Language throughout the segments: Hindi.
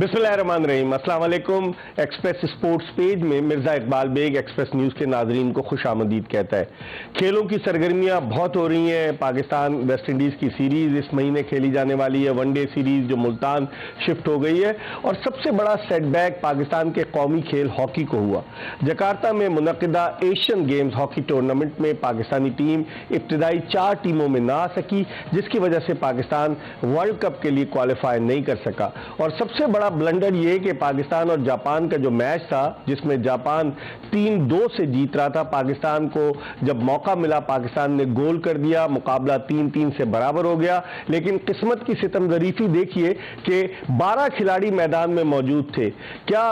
बिस्मिल्लाहिर्रहमानिर्रहीम। अस्सलाम वालेकुम। एक्सप्रेस स्पोर्ट्स पेज में मिर्ज़ा इकबाल बेग एक्सप्रेस न्यूज़ के नाजरीन को खुशामदीद कहता है। खेलों की सरगर्मियां बहुत हो रही हैं। पाकिस्तान वेस्ट इंडीज़ की सीरीज़ इस महीने खेली जाने वाली है, वनडे सीरीज़ जो मुल्तान शिफ्ट हो गई है। और सबसे बड़ा सेटबैक पाकिस्तान के कौमी खेल हॉकी को हुआ। जकार्ता में मुनक़िदा एशियन गेम्स हॉकी टूर्नामेंट में पाकिस्तानी टीम इब्तदाई 4 टीमों में ना आ सकी, जिसकी वजह से पाकिस्तान वर्ल्ड कप के लिए क्वालिफाई नहीं कर सका। और सबसे बड़ा ब्लंडर ये कि पाकिस्तान और जापान का जो मैच था, जिसमें जापान 3-2 से जीत रहा था, पाकिस्तान को जब मौका मिला पाकिस्तान ने गोल कर दिया, मुकाबला 3-3 से बराबर हो गया। लेकिन किस्मत की सितमजरीफी देखिए कि 12 खिलाड़ी मैदान में मौजूद थे। क्या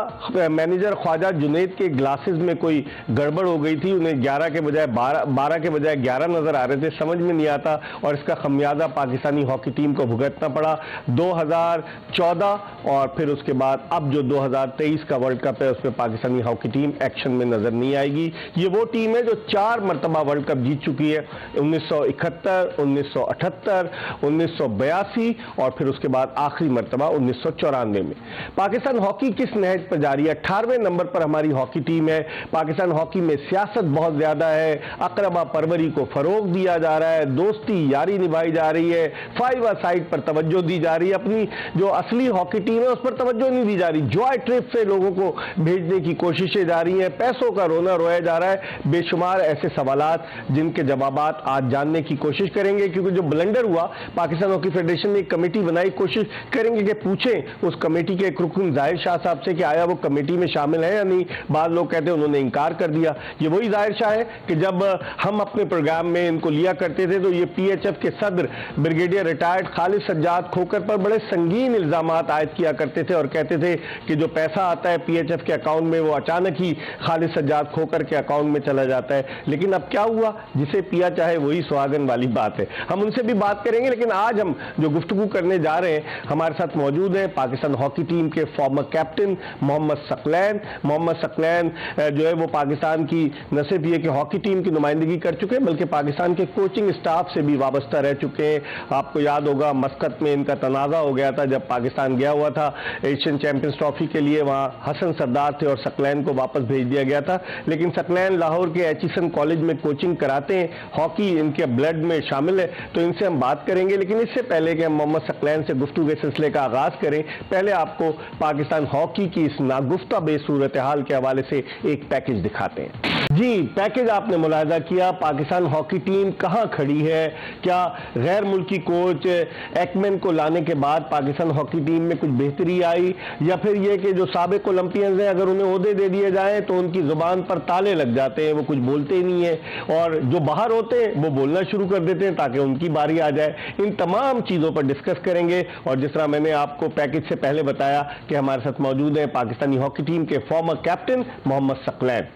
मैनेजर ख्वाजा जुनैद के ग्लासेस में कोई गड़बड़ हो गई थी? उन्हें 11 के बजाय 12 के बजाय 11 नजर आ रहे थे, समझ में नहीं आता। और इसका खमियाजा पाकिस्तानी हॉकी टीम को भुगतना पड़ा। 2014 और फिर उसके बाद अब जो 2023 का वर्ल्ड कप है उसमें पाकिस्तानी हॉकी टीम एक्शन में नजर नहीं आएगी। ये वो टीम है जो 4 मरतबा वर्ल्ड कप जीत चुकी है, 1971, 1978, 1982 और फिर उसके बाद आखिरी मरतबा 1994 में। पाकिस्तान हॉकी किस नहज पर जारी है? 18वें नंबर पर हमारी हॉकी टीम है। पाकिस्तान हॉकी में सियासत बहुत ज्यादा है, अकरबा परवरी को फरोग दिया जा रहा है, दोस्ती यारी निभाई जा रही है, 5 a साइड पर तवज्जो दी जा रही है। अपनी जो असली हॉकी टीम है उस पर तवज्जो नहीं दी जा रही। जॉय ट्रिप से लोगों को भेजने की कोशिशें जा रही हैं, पैसों का रोना रोया जा रहा है। बेशुमार ऐसे सवालात जिनके जवाबात आज जानने की कोशिश करेंगे, क्योंकि जो ब्लंडर हुआ, पाकिस्तान हॉकी फेडरेशन ने एक कमेटी बनाई, कोशिश करेंगे कि पूछें उस कमेटी के एक रुकन जाहिर शाह साहब से कि आया वो कमेटी में शामिल है या नहीं। बाद लोग कहते हैं उन्होंने इनकार कर दिया। ये वही जाहिर शाह है कि जब हम अपने प्रोग्राम में इनको लिया करते थे तो ये PHF के सदर ब्रिगेडियर रिटायर्ड खालिद सज्जाद खोकर पर बड़े संगीन इल्जाम आयद किया करते थे और कहते थे कि जो पैसा आता है PHF के अकाउंट में वो अचानक ही खालिद सज्जाद खोकर के अकाउंट में चला जाता है। लेकिन अब क्या हुआ? जिसे पिया चाहे वही सुहागन वाली बात है। हम उनसे भी बात करेंगे, लेकिन आज हम जो गुफ्तगू करने जा रहे हैं, हमारे साथ मौजूद हैं पाकिस्तान हॉकी टीम के फॉर्मर कैप्टन मोहम्मद सकलैन। मोहम्मद सकलैन जो है वो पाकिस्तान की न सिर्फ ये कि हॉकी टीम की नुमाइंदगी कर चुके हैं, बल्कि पाकिस्तान के कोचिंग स्टाफ से भी वाबस्ता रह चुके हैं। आपको याद होगा मस्कत में इनका तनाज़ा हो गया था जब पाकिस्तान गया हुआ था एशियन चैंपियंस ट्रॉफी के लिए। वहां हसन सरदार थे और सकलैन को वापस भेज दिया गया था। लेकिन सकलैन लाहौर के एचिसन कॉलेज में कोचिंग कराते हैं, हॉकी इनके ब्लड में शामिल है, तो इनसे हम बात करेंगे। लेकिन इससे पहले कि हम मोहम्मद सकलैन से गुफ्तगू के सिलसिले का आगाज करें, पहले आपको पाकिस्तान हॉकी की इस नागुफ्ता सूरत हाल के हवाले से एक पैकेज दिखाते हैं। जी, पैकेज आपने मुलाहिजा किया, पाकिस्तान हॉकी टीम कहां खड़ी है? क्या गैर मुल्की कोच एक्मैन को लाने के बाद पाकिस्तान हॉकी टीम में कुछ बेहतरी आई, या फिर ये कि जो साबिक ओलंपियंस हैं अगर उन्हें ओहदे दे दिए जाएं तो उनकी जुबान पर ताले लग जाते हैं, वो कुछ बोलते ही नहीं है, और जो बाहर होते हैं वो बोलना शुरू कर देते हैं ताकि उनकी बारी आ जाए। इन तमाम चीज़ों पर डिस्कस करेंगे। और जिस तरह मैंने आपको पैकेज से पहले बताया कि हमारे साथ मौजूद है पाकिस्तानी हॉकी टीम के फॉर्मर कैप्टन मोहम्मद सकलैन।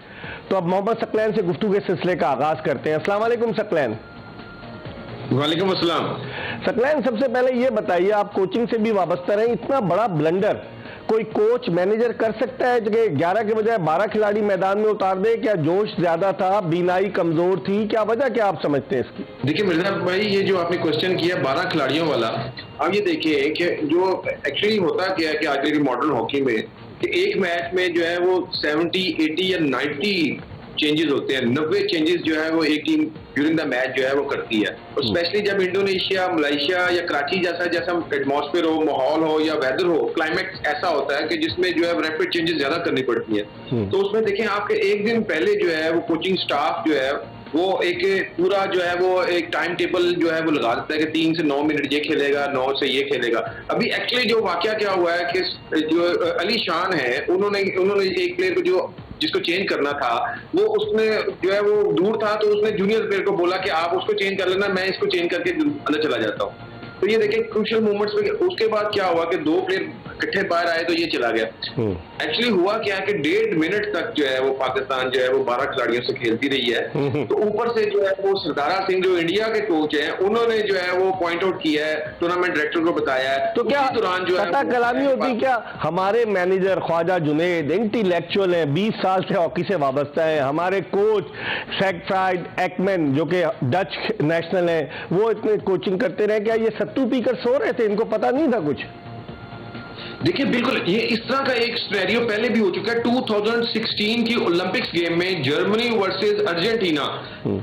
तो अब मोहम्मद सकलैन से गुफ्तगू के सिलसिले का आगाज करते हैं। अस्सलाम वालेकुम सकलैन। वालेकुम अस्सलाम। सकलैन, सबसे पहले ये बताइए, आप कोचिंग से भी वाबस्ता रहे, इतना बड़ा ब्लंडर कोई कोच मैनेजर कर सकता है कि 11 के बजाय 12 खिलाड़ी मैदान में उतार दे? क्या जोश ज्यादा था, बीनाई कमजोर थी, क्या वजह, क्या आप समझते हैं इसकी? देखिए मिर्जा भाई, ये जो आपने क्वेश्चन किया 12 खिलाड़ियों वाला, अब ये देखिए कि जो एक्चुअली होता क्या है कि आज की मॉडर्न हॉकी में कि एक मैच में जो है वो 70, 80 या 90 चेंजेस होते हैं। 90 चेंजेस जो है वो एक टीम ड्यूरिंग द मैच जो है वो करती है। और स्पेशली जब इंडोनेशिया, मलेशिया या कराची जैसा एटमॉस्फेयर हो, माहौल हो या वेदर हो, क्लाइमेट ऐसा होता है कि जिसमें जो है रैपिड चेंजेस ज्यादा करनी पड़ती है। तो उसमें देखें आपके एक दिन पहले जो है वो कोचिंग स्टाफ जो है वो एक पूरा जो है वो एक टाइम टेबल जो है वो लगा देता है कि 3 से 9 मिनट ये खेलेगा, 9 से ये खेलेगा। अभी एक्चुअली जो वाकया क्या हुआ है कि जो अली शान है, उन्होंने एक प्लेयर को जिसको चेंज करना था, वो उसने जो है वो दूर था, तो उसने जूनियर प्लेयर को बोला कि आप उसको चेंज कर लेना, मैं इसको चेंज करके अंदर चला जाता हूँ। तो ये देखें क्रूशियल मोमेंट्स पे। उसके बाद क्या हुआ कि 2 प्लेयर इकट्ठे बाहर आए तो ये चला गया। एक्चुअली हुआ क्या है कि 1.5 मिनट तक जो है वो पाकिस्तान जो है वो 12 खिलाड़ियों से खेलती रही है। तो ऊपर से जो है वो सरदारा सिंह जो इंडिया के कोच हैं, उन्होंने जो है वो पॉइंट आउट किया है, टूर्नामेंट डायरेक्टर को बताया है। तो क्या दौरान जो है कलामी होती, क्या हमारे मैनेजर ख्वाजा जुनैद इंटेलेक्चुअल है, 20 साल से हॉकी से वाबस्ता है, हमारे कोच सेगफ्राइड एक्मैन जो कि डच नेशनल है, वो इतने कोचिंग करते रहे, क्या ये सत्तू पीकर सो रहे थे? इनको पता नहीं था कुछ? देखिए बिल्कुल ये इस तरह का एक सिनेरियो पहले भी हो चुका है। 2016 की ओलंपिक्स गेम में जर्मनी वर्सेस अर्जेंटीना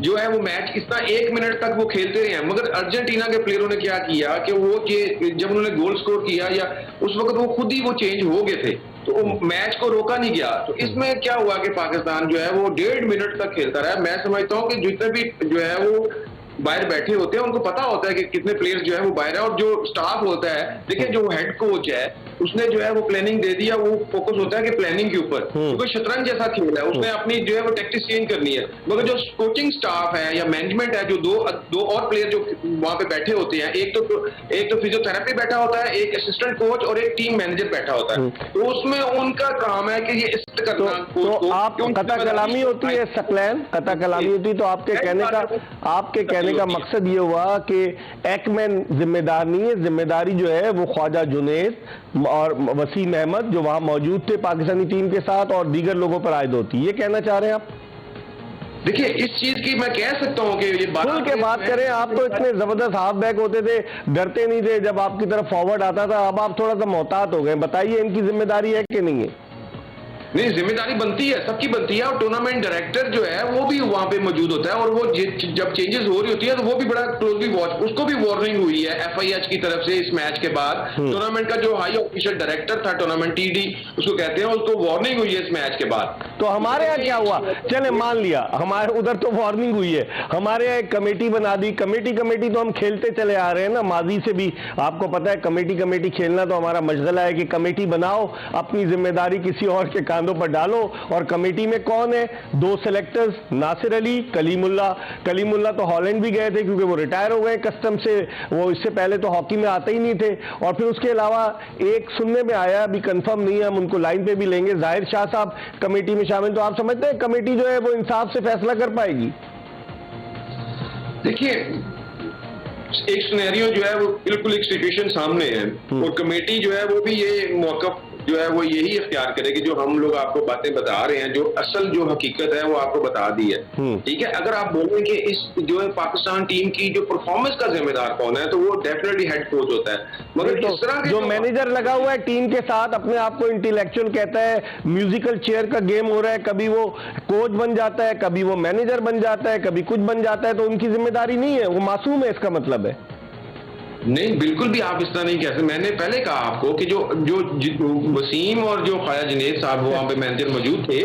जो है वो मैच इस तरह 1 मिनट तक वो खेलते रहे हैं, मगर अर्जेंटीना के प्लेयरों ने क्या किया कि वो जब उन्होंने गोल स्कोर किया या उस वक्त वो खुद ही वो चेंज हो गए थे, तो मैच को रोका नहीं गया। तो इसमें क्या हुआ कि पाकिस्तान जो है वो 1.5 मिनट तक खेलता रहा। मैं समझता हूँ कि जितने भी जो है वो बाहर बैठे होते हैं उनको पता होता है कि कितने प्लेयर्स जो है वो बाहर है, और जो स्टाफ होता है, देखिए जो हेड कोच है उसने जो है वो प्लानिंग दे दिया, वो फोकस होता है कि प्लानिंग के ऊपर, क्योंकि शतरंज जैसा खेल है, उसने अपनी जो है वो टैक्टिक्स चेंज करनी है। मगर जो कोचिंग स्टाफ है या मैनेजमेंट है, जो दो और प्लेयर जो वहां पे बैठे होते हैं, एक तो फिजियोथेरेपी बैठा होता है, एक असिस्टेंट कोच और एक टीम मैनेजर बैठा होता है, तो उसमें उनका काम है कि ये इस करना। तो आप कता कलामी होती है सकलैन, कता कलामी होती है, तो आपके कहने का मकसद ये हुआ कि एकमैन जिम्मेदार नहीं है, जिम्मेदारी जो है वो ख्वाजा जुनैद और वसीम अहमद जो वहां मौजूद थे पाकिस्तानी टीम के साथ और दीगर लोगों पर आयद होती है, ये कहना चाह रहे हैं आप? देखिए इस चीज की मैं कह सकता हूं कि ये खुल के बात करें, आप तो इतने जबरदस्त हाफ बैक होते थे, डरते नहीं थे जब आपकी तरफ फॉरवर्ड आता था, अब आप थोड़ा सा मोहतात हो गए, बताइए इनकी जिम्मेदारी है कि नहीं है? नहीं, जिम्मेदारी बनती है, सबकी बनती है, और टूर्नामेंट डायरेक्टर जो है वो भी वहां पे मौजूद होता है, और वो जब चेंजेस हो रही होती है तो वो भी बड़ा क्लोजली वॉच, उसको भी वार्निंग हुई है FIH की तरफ से इस मैच के बाद। टूर्नामेंट का जो हाई ऑफिशियल डायरेक्टर था टूर्नामेंट, TD उसको कहते हैं, उसको वार्निंग हुई है इस मैच के बाद। तो हमारे यहाँ क्या हुआ, चले मान लिया हमारे उधर तो वार्निंग हुई है, हमारे यहाँ एक कमेटी बना दी, कमेटी तो हम खेलते चले आ रहे हैं ना माजी से भी, आपको पता है कमेटी खेलना तो हमारा मशगला है कि कमेटी बनाओ, अपनी जिम्मेदारी किसी और के कांधों पर डालो। और कमेटी में कौन है? 2 सेलेक्टर्स, नासिर अली, कलीमुल्ला तो हॉलैंड भी गए थे क्योंकि वो रिटायर हो गए कस्टम से, वो इससे पहले तो हॉकी में आते ही नहीं थे। और फिर उसके अलावा एक सुनने में आया, अभी कंफर्म नहीं है, हम उनको लाइन पे भी लेंगे, जाहिर शाह साहब कमेटी में शामिल। तो आप समझते हैं कमेटी जो है वो इंसाफ से फैसला कर पाएगी? देखिए एक सिनेरियो जो है वो बिल्कुल एक सिचुएशन सामने है, और कमेटी जो है वो भी ये मौका जो है वो यही इख्तियार करे कि जो हम लोग आपको बातें बता रहे हैं, जो असल जो हकीकत है वो आपको बता दी है, ठीक है। अगर आप बोलें कि इस जो है पाकिस्तान टीम की जो परफॉर्मेंस का जिम्मेदार कौन है, तो वो डेफिनेटली हेड कोच होता है। मगर तो इस तरह के जो मैनेजर लगा हुआ है टीम के साथ, अपने आप को इंटेलेक्चुअल कहता है, म्यूजिकल चेयर का गेम हो रहा है, कभी वो कोच बन जाता है, कभी वो मैनेजर बन जाता है, कभी कुछ बन जाता है, तो उनकी जिम्मेदारी नहीं है, वो मासूम है, इसका मतलब है? नहीं, बिल्कुल भी आप इस तरह नहीं कह सकते। मैंने पहले कहा आपको कि जो वसीम और जो ख्वाजा जुनैद साहब वहां पे मैनेजर मौजूद थे,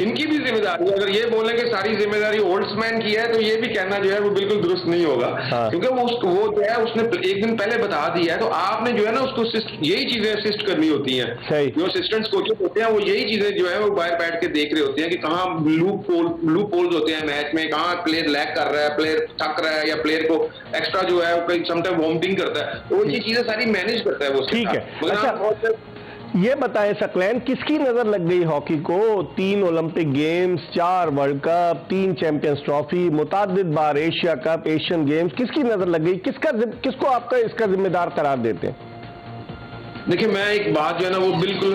इनकी भी जिम्मेदारी है। अगर ये बोले कि सारी जिम्मेदारी ओल्ड्समैन की है, तो ये भी कहना जो है वो बिल्कुल दुरुस्त नहीं होगा, क्योंकि वो जो है उसने एक दिन पहले बता दिया है, तो आपने जो है ना उसको यही चीजें असिस्ट करनी होती हैं। जो असिस्टेंट कोचेस होते हैं वो यही चीजें जो है वो बाहर बैठ के देख रहे होते हैं कि कहाँ लूप होल्स होते हैं मैच में, कहाँ प्लेयर लैग कर रहा है, प्लेयर थक रहा है, या प्लेयर को एक्स्ट्रा जो है कई समटाइम वॉमिटिंग करता है, वो ये चीजें सारी मैनेज करता है वो। ठीक है, अच्छा ये बताएं सकलैन, किसकी नजर लग गई हॉकी को? 3 Olympic games, 4 world cup, 3 champions trophy, मुतादिद बार एशिया कप, एशियन गेम्स, किसकी नजर लग गई? किसको आपका इसका जिम्मेदार करार देते हैं? देखिए मैं एक बात जो है ना वो बिल्कुल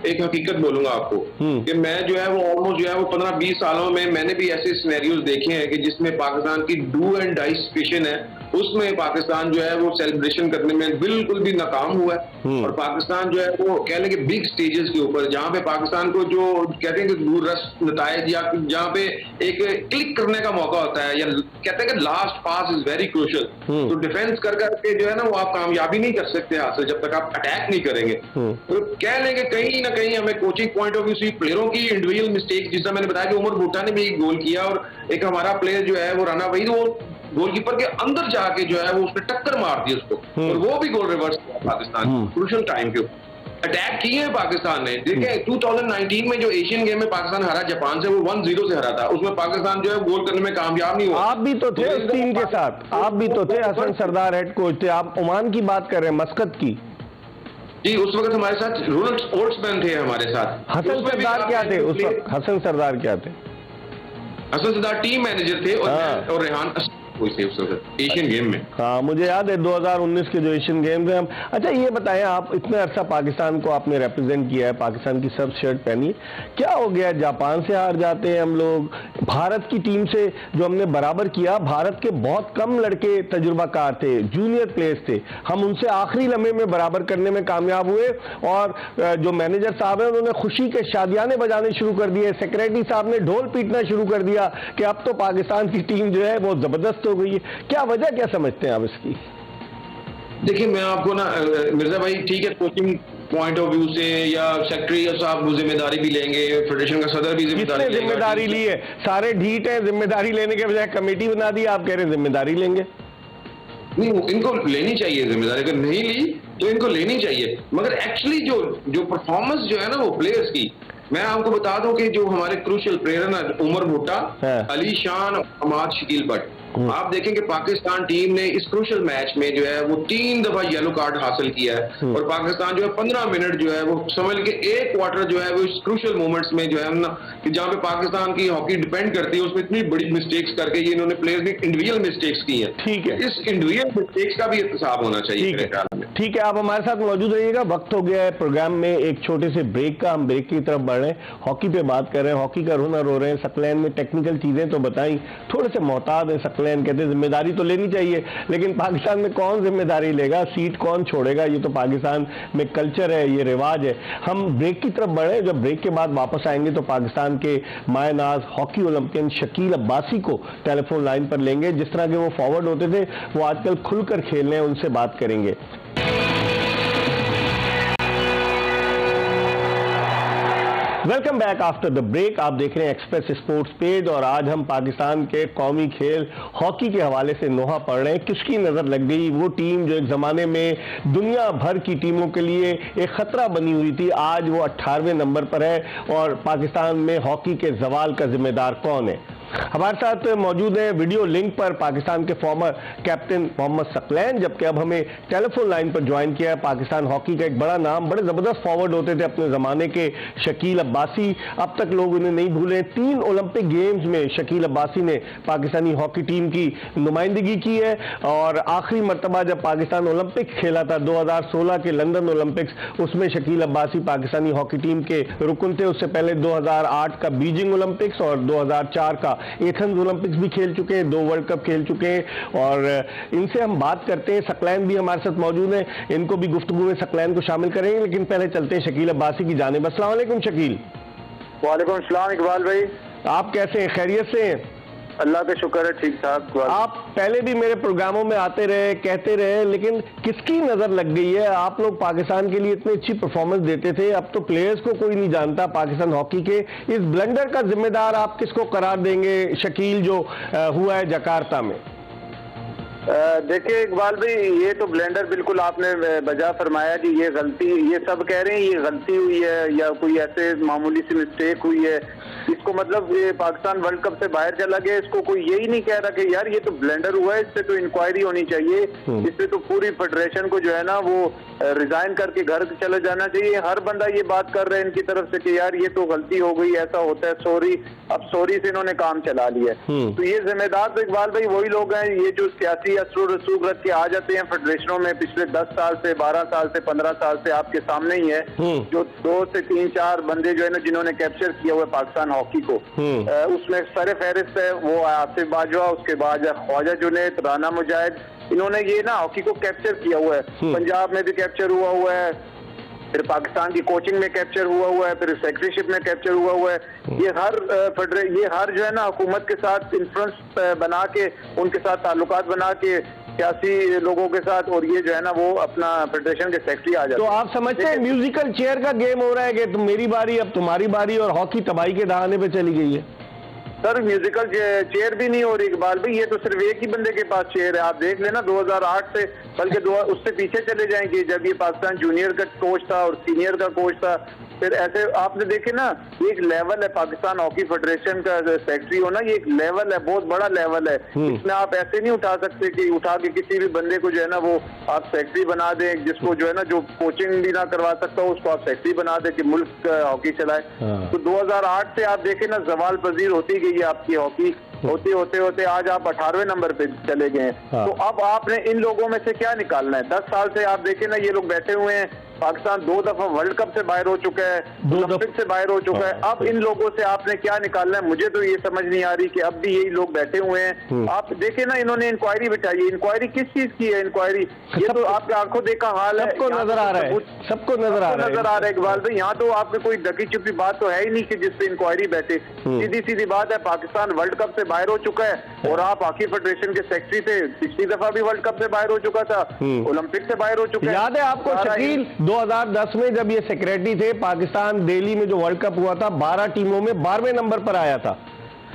एक हकीकत बोलूंगा आपको कि मैं जो है वो ऑलमोस्ट जो है वो 15-20 सालों में मैंने भी ऐसे सिनेरियोज देखे हैं कि जिसमें पाकिस्तान की डू एंड डाई सिचुएशन है, उसमें पाकिस्तान जो है वो सेलिब्रेशन करने में बिल्कुल भी नाकाम हुआ है। और पाकिस्तान जो है वो कह लेंगे बिग स्टेजेस के ऊपर, जहां पे पाकिस्तान को जो कहते हैं कि दूरदर्श नतायज या जहां पे एक क्लिक करने का मौका होता है, या कहते हैं कि last pass is very crucial, तो डिफेंस कर करके जो है ना वो आप कामयाबी नहीं कर सकते हासिल जब तक आप अटैक नहीं करेंगे। तो कह लेंगे कहीं ना कहीं हमें कोचिंग पॉइंट ऑफ व्यू से प्लेयरों की इंडिविजुअल मिस्टेक, जिसमें मैंने बताया कि उमर भुट्टा ने भी एक गोल किया, और एक हमारा प्लेयर जो है वो राना वही वो गोलकीपर के अंदर जाके जो है वो उसने टक्कर मार दी उसको, और वो भी गोल रिवर्स किया पाकिस्तान क्रूशियल टाइम के ऊपर। अटैक किए हैं पाकिस्तान ने। देखिए 2019 में जो एशियन गेम में पाकिस्तान हरा जापान से, वो 1-0 से हरा था, उसमें पाकिस्तान जो है गोल करने में कामयाब नहीं हुआ। आप भी तो थे उस टीम के साथ, आप भी तो थे, हसन सरदार हेड कोच थे। आप ओमान की बात कर रहे हैं, मस्कत की? जी, उस वक्त हमारे साथ रोनाल्ड ओल्ड्समैन थे हमारे साथ। हसन सरदार क्या थे उस वक्त? हसन सरदार क्या थे? हसन सरदार टीम मैनेजर थे, और रेहान कोई से उस वक्त एशियन गेम में। हाँ, मुझे याद है 2019 के जो एशियन गेम्स हैं। हम अच्छा ये बताएं, आप इतना अर्सा पाकिस्तान को आपने रिप्रेजेंट किया है, पाकिस्तान की सब शर्ट पहनी, क्या हो गया? जापान से हार जाते हैं हम लोग, भारत की टीम से जो हमने बराबर किया, भारत के बहुत कम लड़के तजुर्बाकार थे, जूनियर प्लेयर्स थे, हम उनसे आखिरी लम्हे में बराबर करने में कामयाब हुए और जो मैनेजर साहब हैं उन्होंने खुशी के शादियाने बजाने शुरू कर दिए, सेक्रेटरी साहब ने ढोल पीटना शुरू कर दिया कि अब तो पाकिस्तान की टीम जो है वो जबरदस्त हो गई है। क्या वजह क्या समझते हैं आप इसकी? देखिए मैं आपको ना मिर्जा भाई, ठीक है, कोचिंग पॉइंट ऑफ व्यू से या सेक्रेटरी साहब वो जिम्मेदारी भी लेंगे, फेडरेशन का सदर भी जिम्मेदारी ली है? सारे ढीठ है, जिम्मेदारी लेने के बजाय कमेटी बना दी, आप कह रहे हैं जिम्मेदारी लेंगे? नहीं, इनको लेनी चाहिए जिम्मेदारी, अगर नहीं ली तो इनको लेनी चाहिए। मगर एक्चुअली जो परफॉर्मेंस जो है ना वो प्लेयर्स की, मैं आपको बता दूं कि जो हमारे क्रूशियल प्लेयर है ना, उमर भुट्टा, अली शान, हमाद शकील भट्ट, आप देखेंगे पाकिस्तान टीम ने इस क्रूशियल मैच में जो है वो 3 दफा येलो कार्ड हासिल किया है और पाकिस्तान जो है 15 मिनट जो है वो समझ के एक क्वार्टर जो है वो इस क्रूशियल मोमेंट्स में जो है ना, कि जहां पे पाकिस्तान की हॉकी डिपेंड करती है, उसमें इतनी बड़ी मिस्टेक्स करके ये इन्होंने प्लेयर्स ने इंडिविजुअल मिस्टेक्स की है। ठीक है, इस इंडिविजुअल मिस्टेक्स का भी एहतसाब होना चाहिए मेरे ख्याल में। ठीक है, आप हमारे साथ मौजूद रहिएगा। वक्त हो गया है प्रोग्राम में एक छोटे से ब्रेक का, हम ब्रेक की तरफ बढ़ रहे हैं। हॉकी पे बात कर रहे हैं, हॉकी का हुनर हो रहे हैं। सकलैन में टेक्निकल चीजें तो बताई, थोड़े से मोहताज है सकलैन, कहते हैं जिम्मेदारी तो लेनी चाहिए, लेकिन पाकिस्तान में कौन जिम्मेदारी लेगा, सीट कौन छोड़ेगा? ये तो पाकिस्तान में कल्चर है, ये रिवाज है। हम ब्रेक की तरफ बढ़े, जब ब्रेक के बाद वापस आएंगे तो पाकिस्तान के मायनाज हॉकी ओलंपियन शकील अब्बासी को टेलीफोन लाइन पर लेंगे। जिस तरह के वो फॉरवर्ड होते थे, वो आजकल खुलकर खेल रहे हैं, उनसे बात करेंगे। Welcome back after the break. आप देख रहे हैं एक्सप्रेस स्पोर्ट्स पेज और आज हम पाकिस्तान के कौमी खेल हॉकी के हवाले से नोहा पढ़ रहे हैं। किसकी नजर लग गई? वो टीम जो एक जमाने में दुनिया भर की टीमों के लिए एक खतरा बनी हुई थी, आज वो 18वें नंबर पर है। और पाकिस्तान में हॉकी के जवाल का जिम्मेदार कौन है? हमारे साथ मौजूद है वीडियो लिंक पर पाकिस्तान के फॉर्मर कैप्टन मोहम्मद सकलैन, जबकि अब हमें टेलीफोन लाइन पर ज्वाइन किया है पाकिस्तान हॉकी का एक बड़ा नाम, बड़े जबरदस्त फॉरवर्ड होते थे अपने जमाने के, शकील अब्बासी। अब तक लोग उन्हें नहीं भूले। 3 ओलंपिक गेम्स में शकील अब्बासी ने पाकिस्तानी हॉकी टीम की नुमाइंदगी की है और आखिरी मरतबा जब पाकिस्तान ओलंपिक खेला था 2016 के लंदन ओलंपिक्स, उसमें शकील अब्बासी पाकिस्तानी हॉकी टीम के रुकन थे। उससे पहले 2008 का बीजिंग ओलंपिक्स और 2004 का एथेंस ओलंपिक्स भी खेल चुके हैं, 2 वर्ल्ड कप खेल चुके हैं। और इनसे हम बात करते हैं। सकलैन भी हमारे साथ मौजूद है, इनको भी गुफ्तगू में सकलैन को शामिल करेंगे, लेकिन पहले चलते हैं शकील अब्बासी की जानिब। अस्सलाम वालेकुम शकील। वालेकुम सलाम इकबाल भाई, आप कैसे हैं? खैरियत से हैं? अल्लाह का शुक्र है, ठीक ठाक। आप पहले भी मेरे प्रोग्रामों में आते रहे, कहते रहे, लेकिन किसकी नजर लग गई है? आप लोग पाकिस्तान के लिए इतनी अच्छी परफॉर्मेंस देते थे, अब तो प्लेयर्स को कोई नहीं जानता पाकिस्तान हॉकी के। इस ब्लंडर का जिम्मेदार आप किसको करार देंगे, शकील जो हुआ है जकार्ता में? देखिए इकबाल भाई, ये तो ब्लेंडर बिल्कुल आपने बजा फरमाया कि ये गलती, ये सब कह रहे हैं ये गलती हुई है या कोई ऐसे मामूली सी मिस्टेक हुई है। इसको मतलब ये पाकिस्तान वर्ल्ड कप से बाहर चला गया, इसको कोई यही नहीं कह रहा कि यार ये तो ब्लेंडर हुआ है, इस पे तो इंक्वायरी होनी चाहिए, इस पे तो पूरी फेडरेशन को जो है ना वो रिजाइन करके घर चले जाना चाहिए। हर बंदा ये बात कर रहा है इनकी तरफ से कि यार ये तो गलती हो गई, ऐसा होता है, सॉरी। अब सॉरी से इन्होंने काम चला लिया। तो ये जिम्मेदार तो इकबाल भाई वही लोग हैं, ये जो सियासी असरूर रसूख रख के आ जाते हैं फेडरेशनों में पिछले 10 साल से, 12 साल से, 15 साल से आपके सामने ही है, जो 2 से 3-4 बंदे जो है ना जिन्होंने कैप्चर किया हुआ पाकिस्तान हॉकी को, उसमें सर फहरिस्त है वो आसिफ बाजवा, उसके बाद ख्वाजा जुनैद, राना मुजाहिद, इन्होंने ये ना हॉकी को कैप्चर किया हुआ है। पंजाब में भी कैप्चर हुआ है, फिर पाकिस्तान की कोचिंग में कैप्चर हुआ है, फिर सेक्रेटरीशिप में कैप्चर हुआ है। ये हर जो है ना हुकूमत के साथ इन्फ्लुएंस बना के, उनके साथ ताल्लुकात बना के सियासी लोगों के साथ, और ये जो है ना वो अपना फेडरेशन के सेक्रेटरी आ जाते हैं। तो आप समझते हैं म्यूजिकल चेयर का गेम हो रहा है कि तुम मेरी बारी अब तुम्हारी बारी, और हॉकी तबाही के दहाने पे चली गई है? सर म्यूजिकल चेयर भी नहीं हो रही इकबाल भाई, ये तो सिर्फ एक ही बंदे के पास चेयर है। आप देख लेना 2008 से, बल्कि उससे पीछे चले जाएंगे जब ये पाकिस्तान जूनियर का कोच था और सीनियर का कोच था। फिर ऐसे आपने देखे ना, एक लेवल है पाकिस्तान हॉकी फेडरेशन का सेक्रेटरी होना, ये एक लेवल है, बहुत बड़ा लेवल है। इसमें आप ऐसे नहीं उठा सकते कि उठा के किसी भी बंदे को जो है ना वो आप सेक्रेटरी बना दें, जिसको जो है ना जो कोचिंग भी ना करवा सकता हो उसको आप सेक्रेटरी बना दें कि मुल्क हॉकी चलाए। तो 2008 से आप देखें ना जवाल पजीर होती गई है आपकी हॉकी। होते होते होते आज आप 18वें नंबर पे चले गए हैं। हाँ। तो अब आपने इन लोगों में से क्या निकालना है? 10 साल से आप देखें ना, ये लोग बैठे हुए हैं। पाकिस्तान 2 दफा वर्ल्ड कप से बाहर हो चुका है, 2 ओलंपिक से बाहर हो चुका है। अब इन लोगों से आपने क्या निकालना है? मुझे तो ये समझ नहीं आ रही कि अब भी यही लोग बैठे हुए हैं। आप देखें ना, इन्होंने इंक्वायरी बिठाई है। इंक्वायरी किस चीज की है? इंक्वायरी ये तो आपके आंखों देखा हाल है, सबको नजर आ रहा है, सबको नजर आ रहा है इकबाल भाई। यहाँ तो आपके कोई ढकी छुपी बात तो है ही नहीं कि जिसपे इंक्वायरी बैठे। सीधी सीधी बात है, पाकिस्तान वर्ल्ड कप से बाहर हो चुका है और आप हॉकी फेडरेशन के सेक्रेटरी थे। पिछली दफा भी वर्ल्ड कप से बाहर हो चुका था, ओलंपिक से बाहर हो चुका है। याद है आपको शकील 2010 में जब ये सेक्रेटरी थे, पाकिस्तान दिल्ली में जो वर्ल्ड कप हुआ था, 12 टीमों में 12वें नंबर पर आया था।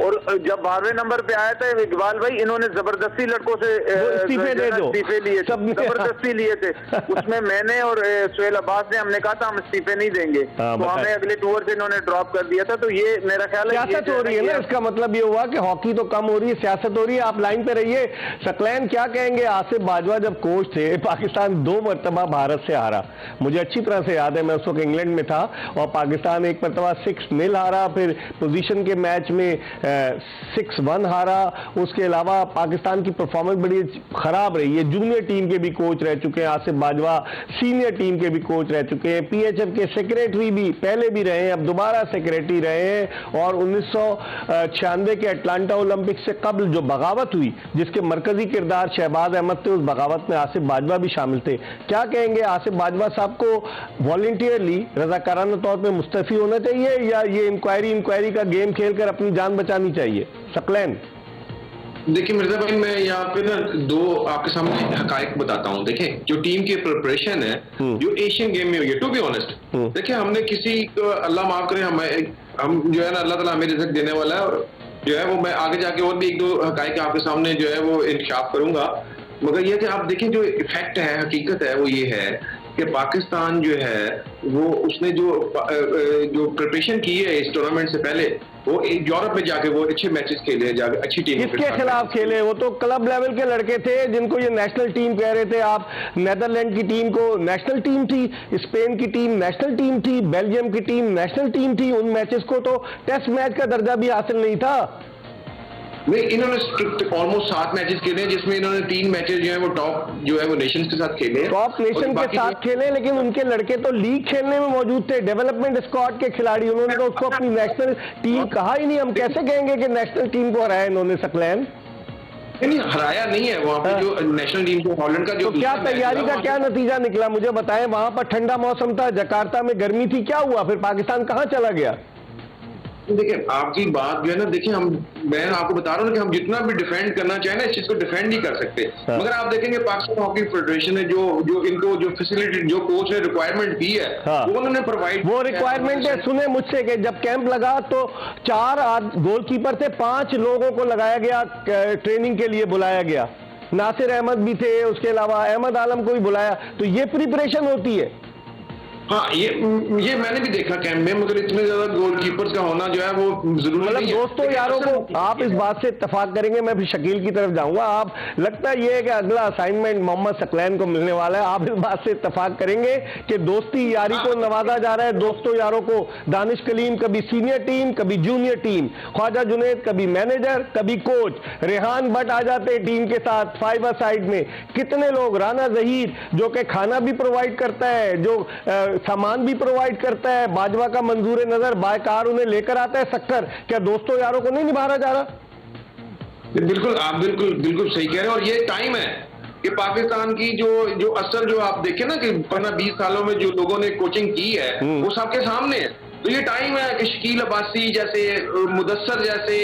और जब 12वें नंबर पे आया था इकबाल भाई, इन्होंने जबरदस्ती लड़कों से इस्तीफे दे दो, इस्तीफे लिए थे, जबरदस्ती लिए थे। उसमें मैंने और सुहेल अब्बास ने हमने कहा था हम इस्तीफे नहीं देंगे, तो हमें अगले टूर से इन्होंने ड्रॉप कर दिया था। तो ये मेरा ख्याल है सियासत हो रही है ना, इसका मतलब ये हुआ कि हॉकी तो कम हो रही है, सियासत हो रही है। आप लाइन पे रहिए। सकलैन क्या कहेंगे? आसिफ बाजवा जब कोच थे, पाकिस्तान 2 मरतबा भारत से हारा। मुझे अच्छी तरह से याद है, मैं उस वक्त इंग्लैंड में था और पाकिस्तान एक मरतबा 6-0 हारा, फिर पोजीशन के मैच में 6-1 हारा। उसके अलावा पाकिस्तान की परफॉर्मेंस बड़ी खराब रही है। जूनियर टीम के भी कोच रह चुके हैं आसिफ बाजवा, सीनियर टीम के भी कोच रह चुके हैं, पीएचएफ के सेक्रेटरी भी पहले भी रहे हैं, अब दोबारा सेक्रेटरी रहे हैं। और 1996 के अटलांटा ओलंपिक से कबल जो बगावत हुई, जिसके मरकजी किरदार शहबाज अहमद थे, उस बगावत में आसिफ बाजवा भी शामिल थे। क्या कहेंगे? आसिफ बाजवा साहब को वॉलंटियरली रजाकाराना तौर पर मुस्तफी होना चाहिए या ये इंक्वायरी का गेम खेलकर अपनी जान बचानी चाहिए? सकलैन देखिए मिर्जा भाई, मैं यहाँ पे ना 2 आपके सामने हकायक बताता हूँ। देखें, जो टीम की प्रिपरेशन है जो एशियन गेम में हुई है, टू बी ऑनेस्ट, देखिए हमने किसी को, अल्लाह माफ करे, हम जो है ना, अल्लाह ताला हमें रिज़्क देने वाला है, और जो है वो मैं आगे जाके और भी 1-2 हकायक आपके सामने जो है वो इंकशाफ करूंगा। मगर ये कि आप देखें, जो इफेक्ट है, हकीकत है, वो ये है कि पाकिस्तान जो है वो उसने जो प्रिपरेशन की है इस टूर्नामेंट से पहले, वो यूरोप में जाके वो अच्छे मैचेस खेले, जाके अच्छी टीम किसके खिलाफ खेले? वो तो क्लब लेवल के लड़के थे जिनको ये नेशनल टीम कह रहे थे आप। नेदरलैंड की टीम को नेशनल टीम थी, स्पेन की टीम नेशनल टीम थी, बेल्जियम की टीम नेशनल टीम थी। उन मैचेस को तो टेस्ट मैच का दर्जा भी हासिल नहीं था। नहीं, इन्होंने ऑलमोस्ट 7 मैचेस खेले, जिसमें इन्होंने 3 मैचेस जो है वो टॉप जो है वो नेशंस के साथ खेले, टॉप नेशन के साथ खेले, लेकिन उनके लड़के तो लीग खेलने में मौजूद थे, डेवलपमेंट स्क्वाड के खिलाड़ी। उन्होंने तो उसको अपनी नेशनल टीम कहा ही नहीं। हम कैसे कहेंगे कि नेशनल टीम को हराया इन्होंने? सकलैन नहीं, हराया नहीं है वहाँ पे जो नेशनल टीम को, हॉलैंड का जो तो क्या तैयारी का क्या नतीजा निकला? मुझे बताएं। वहां पर ठंडा मौसम था, जकार्ता में गर्मी थी, क्या हुआ? फिर पाकिस्तान कहां चला गया? देखिए आपकी बात जो है ना, देखिए मैं आपको बता रहा हूँ कि हम जितना भी डिफेंड करना चाहें ना, इस चीज को डिफेंड नहीं कर सकते। मगर आप देखेंगे पाकिस्तान हॉकी फेडरेशन ने जो इनको जो फैसिलिटी, जो कोच ने रिक्वायरमेंट दी है, वो उन्होंने प्रोवाइड, वो रिक्वायरमेंट है। सुने मुझसे कि जब कैंप लगा तो 4 गोलकीपर थे, 5 लोगों को लगाया गया, ट्रेनिंग के लिए बुलाया गया। नासिर अहमद भी थे, उसके अलावा अहमद आलम को भी बुलाया। तो ये प्रिपरेशन होती है। हाँ, ये मैंने भी देखा कैंप में, मगर इतने ज्यादा गोलकीपर्स का होना जो है वो जरूरी नहीं है। दोस्तों यारों को आप इस बात से इत्तेफाक करेंगे, मैं भी शकील की तरफ जाऊंगा। आप लगता है ये कि अगला असाइनमेंट मोहम्मद सकलैन को मिलने वाला है। आप इस बात से इत्तेफाक करेंगे कि दोस्ती यारी को नवाजा जा रहा है, दोस्तों यारों को। दानिश कलीम कभी सीनियर टीम, कभी जूनियर टीम, ख्वाजा जुनैद कभी मैनेजर, कभी कोच, रेहान भट्ट आ जाते टीम के साथ 5 साइड में। कितने लोग, राना जहीर जो कि खाना भी प्रोवाइड करता है, जो सामान भी प्रोवाइड करता है, बाजवा का मंजूर नजर बायकार उन्हें लेकर आता है सक्कर। क्या दोस्तों यारों को नहीं निभाया जा रहा? बिल्कुल, आप बिल्कुल सही कह रहे हैं। और ये टाइम है कि पाकिस्तान की जो असल जो आप देखें ना कि 15-20 सालों में जो लोगों ने कोचिंग की है वो सबके सामने है। तो ये टाइम है कि शकील अब्बासी जैसे, मुदस्सर जैसे,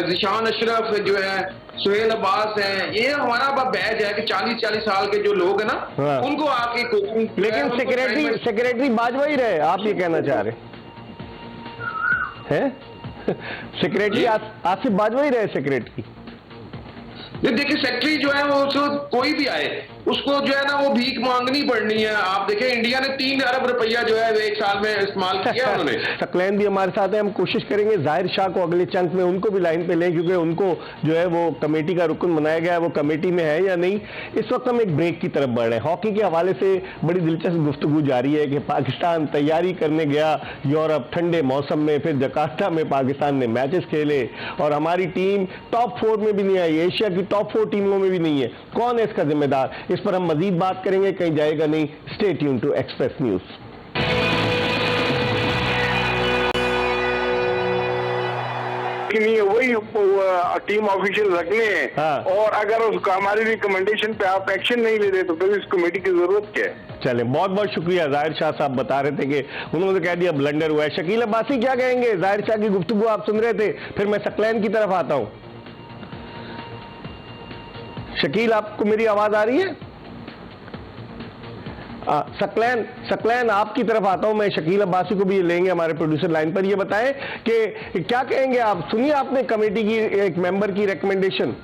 जिशान अशरफ जो है, सुहेल अब्बास है, ये हमारा बैच है कि 40 साल के जो लोग हैं ना, उनको आके कोचिंग। लेकिन सेक्रेटरी बाजवा ही रहे, आप ये कहना चाह रहे हैं? सेक्रेटरी आसिफ बाजवा ही रहे सेक्रेटरी। देखिए सेक्रेटरी जो है वो कोई भी आए, उसको जो है ना वो भीख मांगनी पड़नी है। आप देखें इंडिया ने 3 अरब रुपया जो है वो एक साल में इस्तेमाल किया उन्होंने। सकलैन भी हमारे साथ है, हम कोशिश करेंगे जाहिर शाह को अगले चंक में उनको भी लाइन पे लें, क्योंकि उनको जो है वो कमेटी का रुकन बनाया गया है, वो कमेटी में है या नहीं। इस वक्त हम एक ब्रेक की तरफ बढ़ रहे हैं। हॉकी के हवाले से बड़ी दिलचस्प गुफ्तगू जारी है कि पाकिस्तान तैयारी करने गया यूरोप ठंडे मौसम में, फिर जकार्ता में पाकिस्तान ने मैचेस खेले और हमारी टीम टॉप 4 में भी नहीं आई, एशिया की टॉप 4 टीमों में भी नहीं है। कौन है इसका जिम्मेदार? इस पर हम मजीद बात करेंगे, कहीं जाएगा नहीं। Stay tune to Express News. नहीं, वही टीम ऑफिशियल रखने हैं। हाँ। और अगर उसका हमारी रिकमेंडेशन पे आप एक्शन नहीं ले रहे तो फिर इस कमेटी की जरूरत क्या है? चले, बहुत बहुत शुक्रिया। जाहिर शाह साहब बता रहे थे कि उन्होंने कह दिया ब्लंडर हुआ है। शकील अब्बासी क्या कहेंगे? जाहिर शाह की गुफ्तगू आप सुन रहे थे, फिर मैं सकलैन की तरफ आता हूं। शकील, आपको मेरी आवाज आ रही है? सकलैन आपकी तरफ आता हूं मैं। शकील अब्बासी को भी लेंगे हमारे प्रोड्यूसर लाइन पर। ये बताएं कि क्या कहेंगे आप? सुनिए आपने कमेटी की एक मेंबर की रिकमेंडेशन।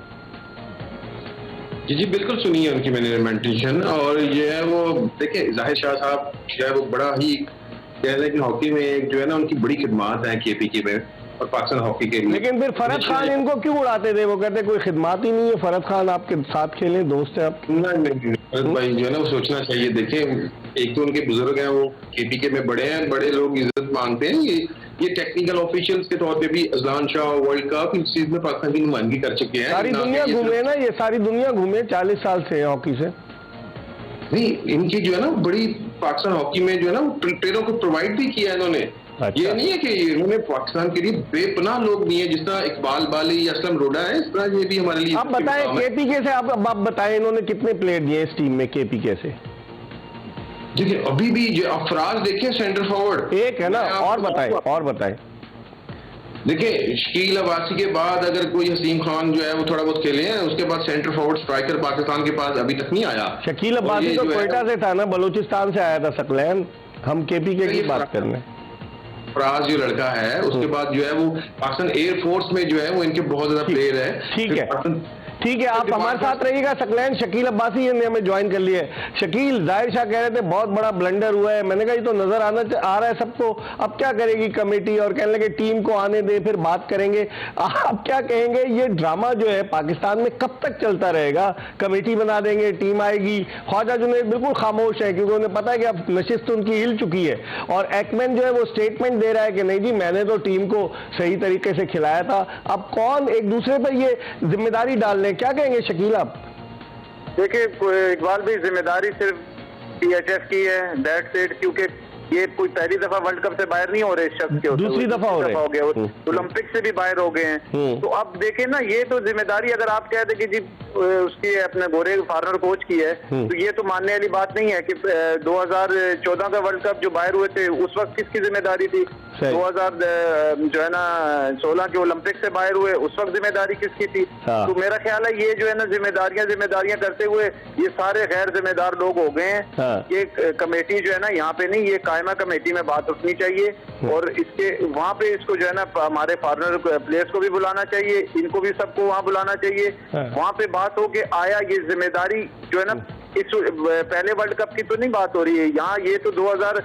जी बिल्कुल सुनी है उनकी मैंने रिकमेंडेशन। और ये है वो देखिए जाहिर शाह साहब जो है वो बड़ा ही कह रहे हैं कि हॉकी में एक जो है ना उनकी बड़ी खिदमात है केपीके में और पाकिस्तान हॉकी के लिए। लेकिन फिर फरद खान इनको क्यों उड़ाते थे? वो कहते कोई खिदमत ही नहीं है, फरद खान आपके साथ खेलें, दोस्त है आप। नहीं, फरद भाई जो है ना वो सोचना चाहिए। देखें एक तो उनके बुजुर्ग हैं, वो केपीके में बड़े हैं, बड़े लोग इज्जत मांगते हैं। ये टेक्निकल ऑफिशियल्स के तौर पे भी अजलान शाह वर्ल्ड कप इस चीज में पाकिस्तान की नुमाइंदगी कर चुके हैं। सारी दुनिया घूमे ना, ये सारी दुनिया घूमे 40 साल से हॉकी से। नहीं, इनकी जो है ना बड़ी पाकिस्तान हॉकी में जो है ना प्लेयरों को प्रोवाइड भी किया इन्होंने। अच्छा। ये नहीं है कि इन्होंने पाकिस्तान के लिए बेपनाह लोग दिए, जिस तरह इकबाल बाली या असलम रोडा है, इस तरह ये भी हमारे लिए। आप बताएं केपीके से, आप बताएं इन्होंने कितने प्लेयर दिए इस टीम में केपीके से? देखिए अभी भी जो अफराज देखिए सेंटर फॉरवर्ड एक है ना, और बताएं। देखिए शकील अब्बासी के बाद अगर कोई हसीम खान जो है वो थोड़ा बहुत खेले हैं, उसके बाद सेंटर फॉरवर्ड स्ट्राइकर पाकिस्तान के पास अभी तक नहीं आया। शकील अब्बासी तो कोयटा से था ना, बलूचिस्तान से आया था सकलैन। हम केपीके की बात कर रहे हैं। फराज जो लड़का है उसके बाद जो है वो पाकिस्तान एयरफोर्स में जो है वो इनके बहुत ज्यादा प्लेयर है। ठीक है, आप हमारे साथ रहिएगा। सकलैन शकील अब्बासी ने हमें ज्वाइन कर लिया है। शकील, जाहिर शाह कह रहे थे बहुत बड़ा ब्लंडर हुआ है। मैंने कहा ये तो नजर आ रहा है सबको। अब क्या करेगी कमेटी? और कहने लगे टीम को आने दे, फिर बात करेंगे। आप क्या कहेंगे? ये ड्रामा जो है पाकिस्तान में कब तक चलता रहेगा? कमेटी बना देंगे, टीम आएगी। ख्वाजा जुनैद बिल्कुल खामोश है, क्योंकि उन्हें पता है कि अब नशिस्त उनकी हिल चुकी है। और एक्मैन जो है वो स्टेटमेंट दे रहा है कि नहीं जी, मैंने तो टीम को सही तरीके से खिलाया था। अब कौन एक दूसरे पर ये जिम्मेदारी डाल रहे? क्या कहेंगे शकील आप? देखिए इकबाल भाई, जिम्मेदारी सिर्फ PHF की है, दैट्स इट। क्योंकि ये कोई पहली दफा वर्ल्ड कप से बाहर नहीं हो रहे इस शख्स के, दूसरी दफा हो गए, ओलंपिक से भी बाहर हो गए हैं। तो अब देखें ना, ये तो जिम्मेदारी अगर आप कहते कि जी उसकी अपने गोरे फॉरनर कोच की है, तो ये तो मानने वाली बात नहीं है कि 2014 का वर्ल्ड कप जो बाहर हुए थे उस वक्त किसकी जिम्मेदारी थी? 2000 जो है ना 16 के ओलंपिक से बाहर हुए, उस वक्त जिम्मेदारी किसकी थी? हाँ। तो मेरा ख्याल है ये जो है ना जिम्मेदारियां करते हुए ये सारे गैर जिम्मेदार लोग हो गए हैं। हाँ। ये कमेटी जो है ना यहाँ पे नहीं, ये कायमा कमेटी में बात उठनी चाहिए और इसके वहाँ पे इसको जो है ना हमारे फॉरनर प्लेयर्स को भी बुलाना चाहिए, इनको भी सबको वहाँ बुलाना चाहिए। हाँ। वहाँ पे बात हो के आया ये जिम्मेदारी जो है ना इस पहले वर्ल्ड कप की तो नहीं बात हो रही है यहाँ। ये तो 2000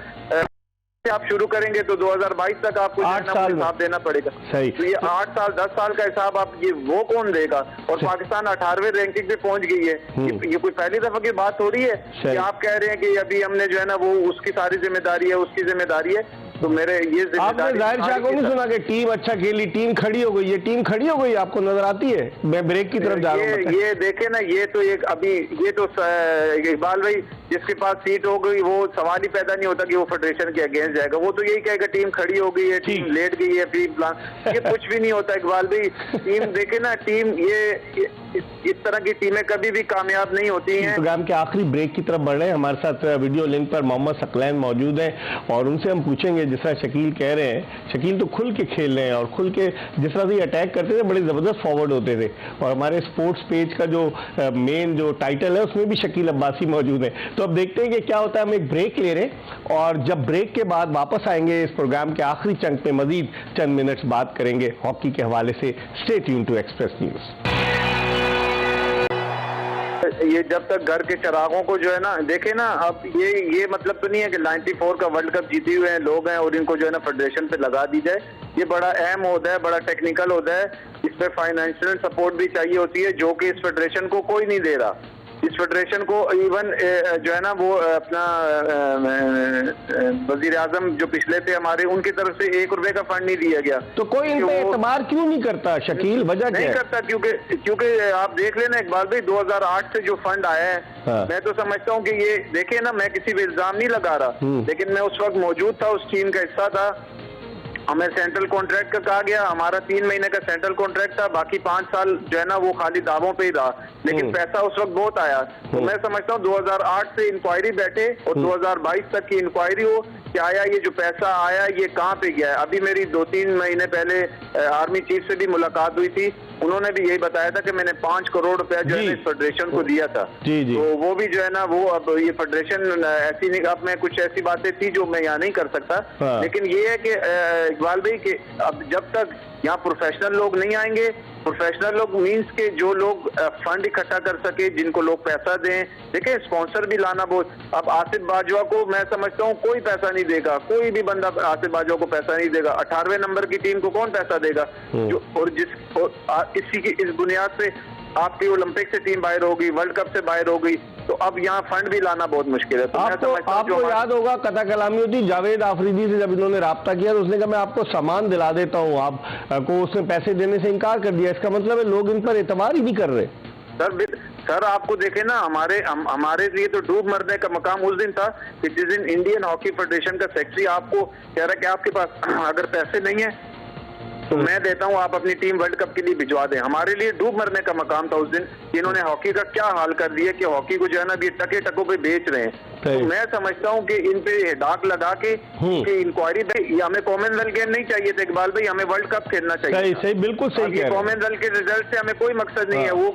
आप शुरू करेंगे तो 2022 तक आपको 8 साल हिसाब देना पड़ेगा। सही। तो ये 8 साल 10 साल का हिसाब आप ये वो कौन देगा? और पाकिस्तान 18वें रैंकिंग पे पहुंच गई है। ये कोई पहली दफा की बात हो रही है कि आप कह रहे हैं कि अभी हमने जो है ना वो उसकी सारी जिम्मेदारी है, उसकी जिम्मेदारी है। तो मेरे ये आपने जाहिर शाह को नहीं सुना कि टीम अच्छा खेली, टीम खड़ी हो गई? ये टीम खड़ी हो गई आपको नजर आती है? मैं ब्रेक की तरफ जा रहा हूँ। ये देखे ना, ये तो एक अभी ये तो इकबाल भाई जिसके पास सीट हो गई वो सवाल ही पैदा नहीं होता कि वो फेडरेशन के अगेंस्ट जाएगा। वो तो यही कहेगा टीम खड़ी हो गई है, टीम लेट गई है, प्री प्लान। ये कुछ भी नहीं होता इकबाल भाई। टीम देखे ना, टीम ये इस तरह की टीमें कभी भी कामयाब नहीं होती हैं। प्रोग्राम के आखिरी ब्रेक की तरफ बढ़ रहे हैं। हमारे साथ वीडियो लिंक पर मोहम्मद सकलैन मौजूद हैं और उनसे हम पूछेंगे, जिस तरह शकील कह रहे हैं, शकील तो खुल के खेल रहे हैं और खुल के जिस तरह से अटैक करते थे बड़े जबरदस्त फॉरवर्ड होते थे। और हमारे स्पोर्ट्स पेज का जो मेन जो टाइटल है उसमें भी शकील अब्बासी मौजूद है। तो अब देखते हैं कि क्या होता है। हम एक ब्रेक ले रहे हैं और जब ब्रेक के बाद वापस आएंगे इस प्रोग्राम के आखिरी चंक में मजीद चंद मिनट्स बात करेंगे हॉकी के हवाले से। Stay tune to Express News. ये जब तक घर के चिरागों को जो है ना, देखे ना, अब ये मतलब तो नहीं है कि 94 का वर्ल्ड कप जीते हुए हैं लोग हैं और इनको जो है ना फेडरेशन पे लगा दी जाए। ये बड़ा अहम होता है, बड़ा टेक्निकल होता है, इसमें फाइनेंशियल सपोर्ट भी चाहिए होती है, जो कि इस फेडरेशन को कोई नहीं दे रहा। इस फेडरेशन को इवन जो है ना वो अपना वजीर आजम जो पिछले थे हमारे, उनकी तरफ से 1 रुपए का फंड नहीं दिया गया। तो कोई इन पे एतबार क्यों नहीं करता शकील, वजह क्या नहीं है? करता क्योंकि आप देख लेना इकबाल भाई, 2008 से जो फंड आया है, हाँ। मैं तो समझता हूँ कि ये देखे ना, मैं किसी भी इल्जाम नहीं लगा रहा, लेकिन मैं उस वक्त मौजूद था, उस टीम का हिस्सा था। हमें सेंट्रल कॉन्ट्रैक्ट का कहा गया, हमारा 3 महीने का सेंट्रल कॉन्ट्रैक्ट था, बाकी 5 साल जो है ना वो खाली दावों पे ही रहा, लेकिन पैसा उस वक्त बहुत आया। तो मैं समझता हूँ 2008 से इंक्वायरी बैठे और 2022 तक की इंक्वायरी हो कि आया ये जो पैसा आया ये कहाँ पे गया है। अभी मेरी 2-3 महीने पहले आर्मी चीफ से भी मुलाकात हुई थी, उन्होंने भी यही बताया था कि मैंने 5 करोड़ रुपया जो है इस फेडरेशन को दिया था। जी जी। तो वो भी जो है ना वो, अब ये फेडरेशन ऐसी नहीं, अब मैं कुछ ऐसी बातें थी जो मैं यहाँ नहीं कर सकता, हाँ। लेकिन ये है कि इकबाल भाई कि अब जब तक यहाँ प्रोफेशनल लोग नहीं आएंगे, प्रोफेशनल लोग मींस के जो लोग फंड इकट्ठा कर सके, जिनको लोग पैसा दें, देखिए स्पॉन्सर भी लाना बहुत। अब आसिफ बाजवा को मैं समझता हूँ कोई पैसा नहीं देगा, कोई भी बंदा आसिफ बाजवा को पैसा नहीं देगा। 18वें नंबर की टीम को कौन पैसा देगा? जो और इसी की इस बुनियाद से आपकी ओलंपिक से टीम बाहर होगी, वर्ल्ड कप से बाहर होगी, तो अब यहाँ फंड भी लाना बहुत मुश्किल है। तो आपको याद होगा कथा कलामी होती जावेद आफरीदी से, जब इन्होंने राब्ता किया तो उसने कहा मैं आपको सामान दिला देता हूँ, आपको उसने पैसे देने से इनकार कर दिया। इसका मतलब है लोग इन पर एतबार ही नहीं कर रहे। सर आपको देखे ना, हमारे लिए तो डूब मरने का मकाम उस दिन था कि जिस दिन इंडियन हॉकी फेडरेशन का सेक्रेटरी आपको कह रहा है कि आपके पास अगर पैसे नहीं है तो मैं देता हूं, आप अपनी टीम वर्ल्ड कप के लिए भिजवा दें। हमारे लिए डूब मरने का मकाम था उस दिन कि इन्होंने हॉकी का क्या हाल कर दिया कि हॉकी को जो है ना अभी टके टकों पे बेच रहे हैं। तो मैं समझता हूं कि इन पे डाक लगा के इंक्वायरी, हमें कॉमनवेल्थ गेम नहीं चाहिए थे इकबाल भाई, हमें वर्ल्ड कप खेलना चाहिए। सही, बिल्कुल सही। कॉमनवेल्थ के रिजल्ट से हमें कोई मकसद नहीं है, वो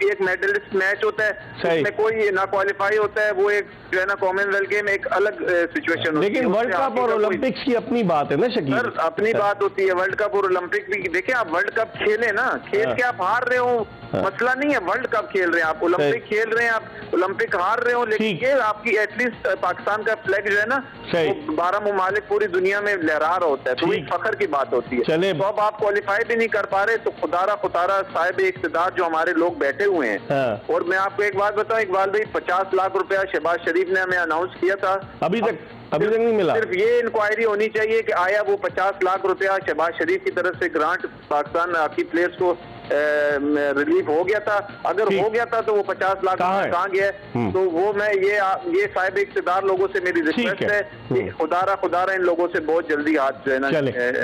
एक मेडलिस्ट मैच होता है, उसमें कोई ना क्वालिफाई होता है, वो एक जो है ना कॉमनवेल्थ गेम एक अलग सिचुएशन होती है। लेकिन वर्ल्ड कप और ओलंपिक्स की अपनी बात है ना शकील। सर अपनी बात होती है, वर्ल्ड कप और ओलंपिक भी देखिए, आप वर्ल्ड कप खेले ना, खेल के आप हार रहे हो, मसला नहीं है, वर्ल्ड कप खेल रहे हैं आप, ओलंपिक खेल रहे हैं आप, ओलंपिक हार रहे हो, लेकिन ये आपकी एटलीस्ट पाकिस्तान का फ्लैग जो है ना वो 12 ममालिक पूरी दुनिया में लहरा रहा होता है, तो एक फख्र की बात होती है। तो अब आप क्वालिफाई भी नहीं कर पा रहे, तो खुदारा साहिब इख्तिदार जो हमारे लोग बैठे हुए हैं। और मैं आपको एक बात बताऊं इकबाल भाई, 50 लाख रुपया शहबाज शरीफ ने हमें अनाउंस किया था, अभी तक नहीं मिला। सिर्फ ये इंक्वायरी होनी चाहिए कि आया वो 50 लाख रुपया शहबाज शरीफ की तरफ से ग्रांट पाकिस्तान हॉकी प्लेयर्स को रिलीफ हो गया था, अगर हो गया था तो वो 50 लाख कहाँ गया है? तो वो मैं ये साहिब इख्तिदार लोगों से मेरी रिक्वेस्ट है कि खुदारा इन लोगों से बहुत जल्दी हाथ जो है ना।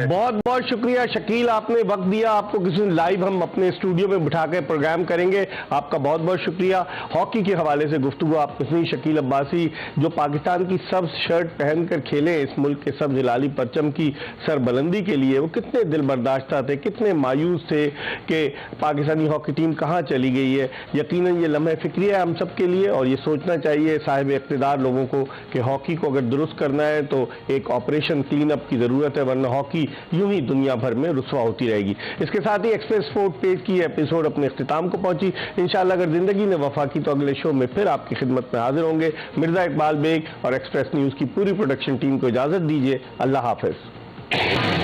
बहुत बहुत शुक्रिया शकील, आपने वक्त दिया, आपको किसी दिन लाइव हम अपने स्टूडियो में बिठा के प्रोग्राम करेंगे, आपका बहुत बहुत शुक्रिया। हॉकी के हवाले से गुफ्तगू आपने सुनी, शकील अब्बासी जो पाकिस्तान की सब शर्ट पहनकर खेले इस मुल्क के सब हिलाली परचम की सरबलंदी के लिए, वो कितने दिल बर्दाश्ता थे, कितने मायूस थे कि पाकिस्तानी हॉकी टीम कहां चली गई है। यकीनन ये लम्हे फिक्री है हम सब के लिए, और ये सोचना चाहिए साहिब इख्तिदार लोगों को कि हॉकी को अगर दुरुस्त करना है तो एक ऑपरेशन क्लीन अप की जरूरत है, वरना हॉकी यूं ही दुनिया भर में रुस्वा होती रहेगी। इसके साथ ही एक्सप्रेस स्पोर्ट पेज की एपिसोड अपने इख्तिताम को पहुंची। इंशाल्लाह अगर जिंदगी ने वफा की तो अगले शो में फिर आपकी खिदमत में हाजिर होंगे। मिर्जा इकबाल बेग और एक्सप्रेस न्यूज की पूरी प्रोडक्शन टीम को इजाजत दीजिए। अल्लाह हाफिज।